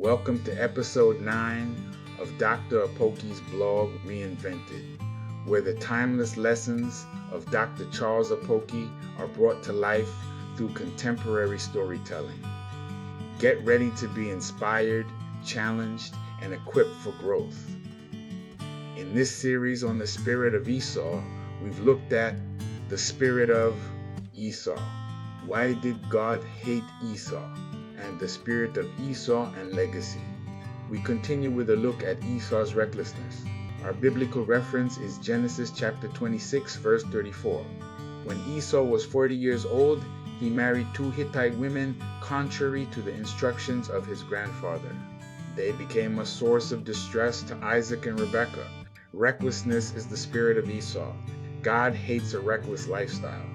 Welcome to episode 9 of Dr. Apoki's blog Reinvented, where the timeless lessons of Dr. Charles Apoki are brought to life through contemporary storytelling. Get ready to be inspired, challenged, and equipped for growth. In this series on the spirit of Esau, we've looked at the spirit of Esau. Why did God hate Esau? And the spirit of Esau and legacy. We continue with a look at Esau's recklessness. Our biblical reference is Genesis chapter 26, verse 34. When Esau was 40 years old, he married 2 Hittite women contrary to the instructions of his grandfather. They became a source of distress to Isaac and Rebekah. Recklessness is the spirit of Esau. God hates a reckless lifestyle.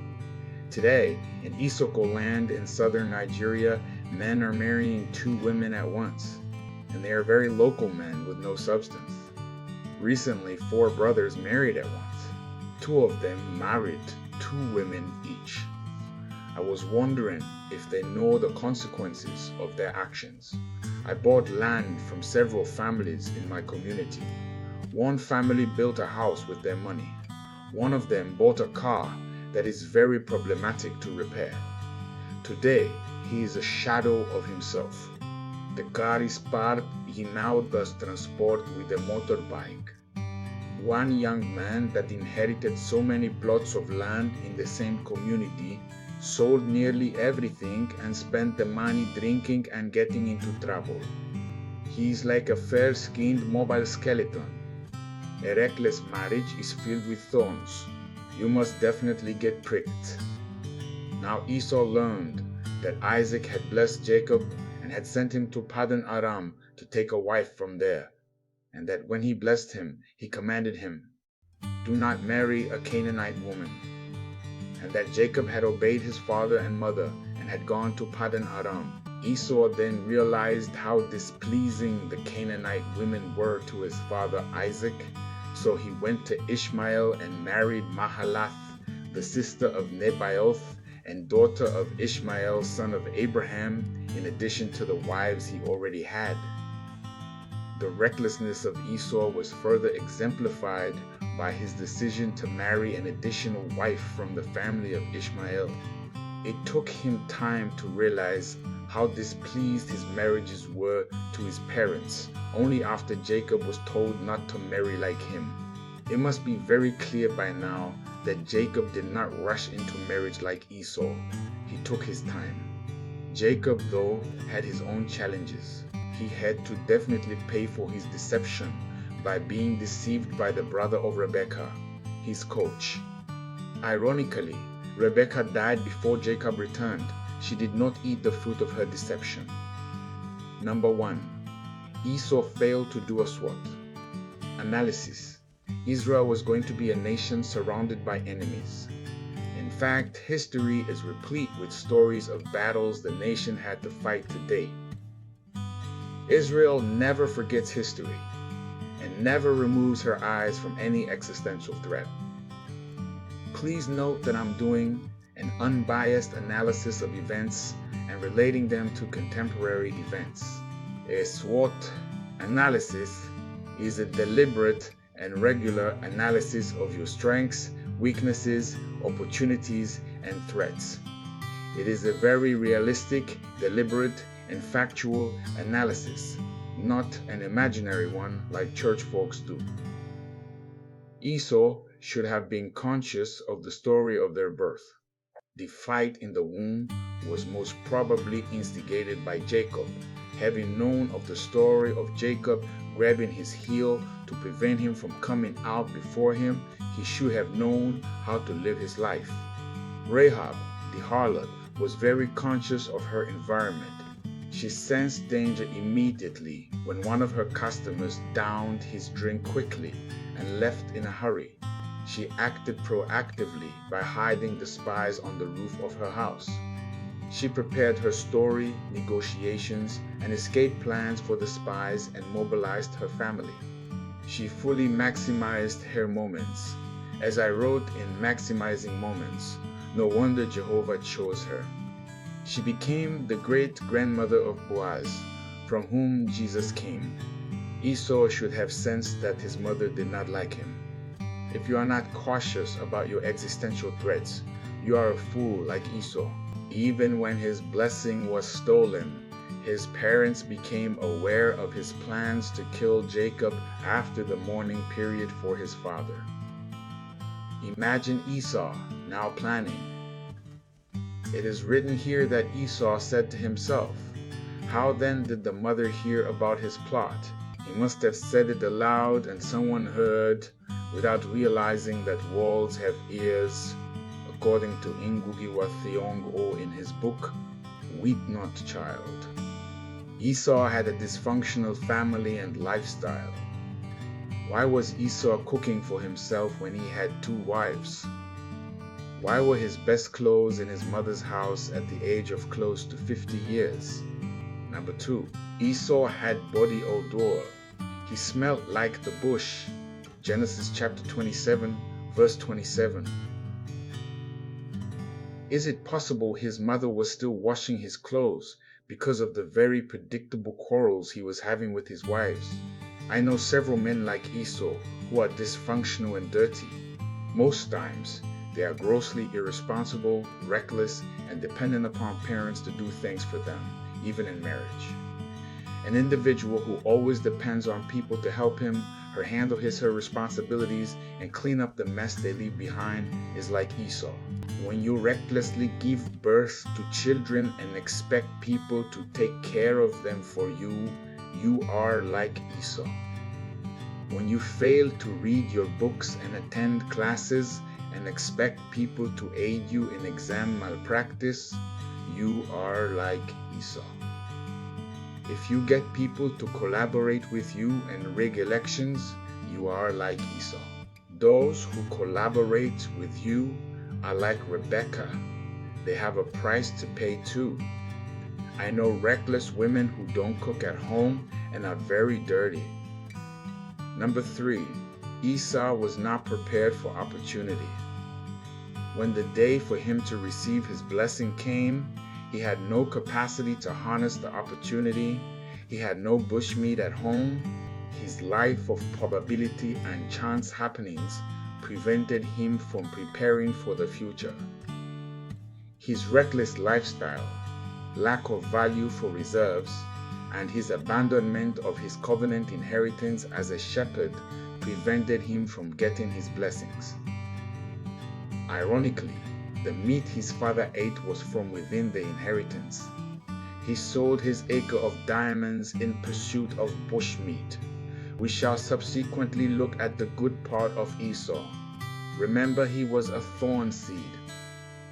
Today, in Isoko land in southern Nigeria, men are marrying 2 women at once, and they are very local men with no substance. Recently, 4 brothers married at once. 2 of them married 2 women each. I was wondering if they know the consequences of their actions. I bought land from several families in my community. One family built a house with their money. One of them bought a car that is very problematic to repair. Today, he is a shadow of himself. The car is parked, he now does transport with a motorbike. One young man that inherited so many plots of land in the same community sold nearly everything and spent the money drinking and getting into trouble. He is like a fair-skinned mobile skeleton. A reckless marriage is filled with thorns. You must definitely get pricked. Now Esau learned that Isaac had blessed Jacob and had sent him to Paddan Aram to take a wife from there, and that when he blessed him, he commanded him, "Do not marry a Canaanite woman," and that Jacob had obeyed his father and mother and had gone to Paddan Aram. Esau then realized how displeasing the Canaanite women were to his father Isaac, so he went to Ishmael and married Mahalath, the sister of Nebaioth and daughter of Ishmael, son of Abraham, in addition to the wives he already had. The recklessness of Esau was further exemplified by his decision to marry an additional wife from the family of Ishmael. It took him time to realize how displeased his marriages were to his parents, only after Jacob was told not to marry like him. It must be very clear by now that Jacob did not rush into marriage like Esau. He took his time. Jacob, though, had his own challenges. He had to definitely pay for his deception by being deceived by the brother of Rebekah, his coach. Ironically, Rebekah died before Jacob returned. She did not eat the fruit of her deception. Number 1. Esau failed to do a SWOT. Analysis. Israel was going to be a nation surrounded by enemies. In fact, history is replete with stories of battles the nation had to fight today. Israel never forgets history and never removes her eyes from any existential threat. Please note that I'm doing an unbiased analysis of events and relating them to contemporary events. A SWOT analysis is a deliberate and regular analysis of your strengths, weaknesses, opportunities, and threats. It is a very realistic, deliberate, and factual analysis, not an imaginary one like church folks do. Esau should have been conscious of the story of their birth. The fight in the womb was most probably instigated by Jacob. Having known of the story of Jacob grabbing his heel to prevent him from coming out before him, he should have known how to live his life. Rahab, the harlot, was very conscious of her environment. She sensed danger immediately when one of her customers downed his drink quickly and left in a hurry. She acted proactively by hiding the spies on the roof of her house. She prepared her story, negotiations, and escape plans for the spies and mobilized her family. She fully maximized her moments. As I wrote in Maximizing Moments, no wonder Jehovah chose her. She became the great-grandmother of Boaz, from whom Jesus came. Esau should have sensed that his mother did not like him. If you are not cautious about your existential threats, you are a fool like Esau. Even when his blessing was stolen, his parents became aware of his plans to kill Jacob after the mourning period for his father. Imagine Esau now planning. It is written here that Esau said to himself, "How then did the mother hear about his plot?" He must have said it aloud and someone heard, without realizing that walls have ears, according to Ngugi wa Thiong'o in his book, Weep Not Child. Esau had a dysfunctional family and lifestyle. Why was Esau cooking for himself when he had 2 wives? Why were his best clothes in his mother's house at the age of close to 50 years? Number 2, Esau had body odor. He smelled like the bush. Genesis chapter 27, verse 27. Is it possible his mother was still washing his clothes because of the very predictable quarrels he was having with his wives? I know several men like Esau who are dysfunctional and dirty. Most times, they are grossly irresponsible, reckless, and dependent upon parents to do things for them, even in marriage. An individual who always depends on people to help him or handle her responsibilities and clean up the mess they leave behind is like Esau. When you recklessly give birth to children and expect people to take care of them for you, you are like Esau. When you fail to read your books and attend classes and expect people to aid you in exam malpractice, you are like Esau. If you get people to collaborate with you and rig elections, you are like Esau. Those who collaborate with you are like Rebecca. They have a price to pay too. I know reckless women who don't cook at home and are very dirty. Number 3, Esau was not prepared for opportunity. When the day for him to receive his blessing came, he had no capacity to harness the opportunity. He had no bushmeat at home. His life of probability and chance happenings prevented him from preparing for the future. His reckless lifestyle, lack of value for reserves, and his abandonment of his covenant inheritance as a shepherd prevented him from getting his blessings. Ironically, the meat his father ate was from within the inheritance. He sold his acre of diamonds in pursuit of bushmeat. We shall subsequently look at the good part of Esau. Remember, he was a thorn seed.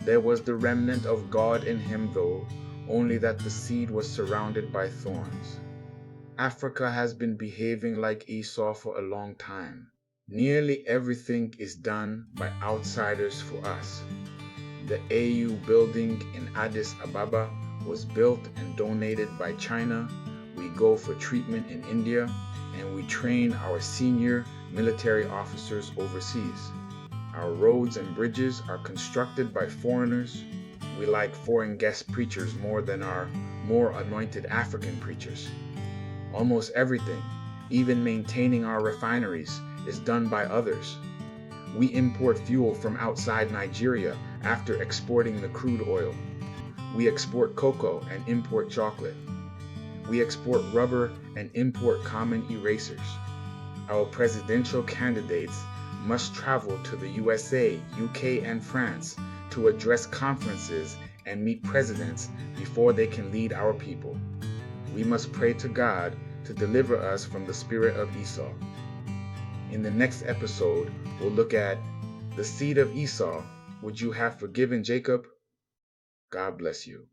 There was the remnant of God in him, though, only that the seed was surrounded by thorns. Africa has been behaving like Esau for a long time. Nearly everything is done by outsiders for us. The AU building in Addis Ababa was built and donated by China. We go for treatment in India, and we train our senior military officers overseas. Our roads and bridges are constructed by foreigners. We like foreign guest preachers more than our more anointed African preachers. Almost everything, even maintaining our refineries, is done by others. We import fuel from outside Nigeria after exporting the crude oil. We export cocoa and import chocolate. We export rubber and import common erasers. Our presidential candidates must travel to the USA, UK, and France to address conferences and meet presidents before they can lead our people. We must pray to God to deliver us from the spirit of Esau. In the next episode, we'll look at the seed of Esau. Would you have forgiven Jacob? God bless you.